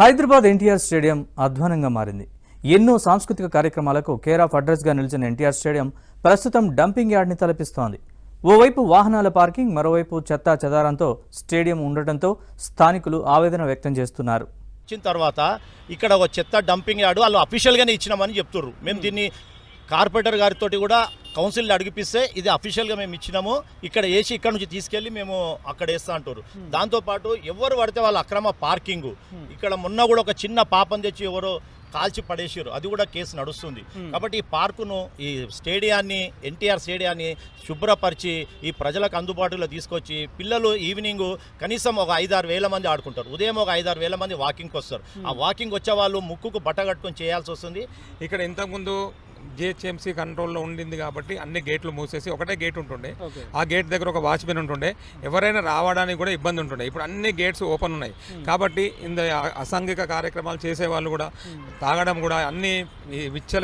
Hyderabad NTR stadium అధ్వానంగా మారింది. ఎన్నో సాంస్కృతిక కార్యక్రమాలకు కేర్ ఆఫ్ అడ్రస్గా నిలిచిన ఎన్టీఆర్ స్టేడియం ప్రస్తుతం డంపింగ్ యార్డ్ని తలపిస్తోంది. ఓవైపు వాహనాల పార్కింగ్, మరోవైపు చెత్తా చెదారంతో స్టేడియం ఉండటంతో స్థానికులు ఆవేదన వ్యక్తం చేస్తున్నారు. వచ్చిన తర్వాత ఇక్కడ ఒక చెత్త డంపింగ్ యార్డు వాళ్ళు అఫీషియల్గానే ఇచ్చినామని చెప్తుర్రు. మేము దీన్ని కార్పొరేటర్ గారితో కూడా కౌన్సిల్ అడిగిపిస్తే ఇది అఫీషియల్గా మేము ఇచ్చినాము, ఇక్కడ వేసి ఇక్కడ నుంచి తీసుకెళ్ళి మేము అక్కడ వేస్తా అంటారు. దాంతోపాటు ఎవరు పడితే వాళ్ళ అక్రమ పార్కింగు, ఇక్కడ మొన్న కూడా ఒక చిన్న పాపం తెచ్చి ఎవరో కాల్చి పడేసారు, అది కూడా కేసు నడుస్తుంది. కాబట్టి ఈ పార్కును, ఈ స్టేడియాన్ని, ఎన్టీఆర్ స్టేడియాన్ని శుభ్రపరిచి ఈ ప్రజలకు అందుబాటులో తీసుకొచ్చి పిల్లలు ఈవినింగ్ కనీసం ఒక 5-6 వేల మంది ఆడుకుంటారు. ఉదయం ఒక 5-6 వేల మంది వాకింగ్కి వస్తారు. ఆ వాకింగ్ వచ్చే వాళ్ళు ముక్కుకు బట్ట కట్టుకొని చేయాల్సి వస్తుంది. ఇక్కడ ఇంతకుముందు జిహెచ్ఎంసీ కంట్రోల్లో ఉండింది కాబట్టి అన్ని గేట్లు మూసేసి ఒకటే గేట్ ఉంటుండే. ఆ గేట్ దగ్గర ఒక వాచ్మెన్ ఉంటుండే, ఎవరైనా రావడానికి కూడా ఇబ్బంది ఉంటుండే. ఇప్పుడు అన్ని గేట్స్ ఓపెన్ ఉన్నాయి కాబట్టి అసాంఘిక కార్యక్రమాలు చేసే వాళ్ళు కూడా, తాగడం కూడా అన్ని విచ్చల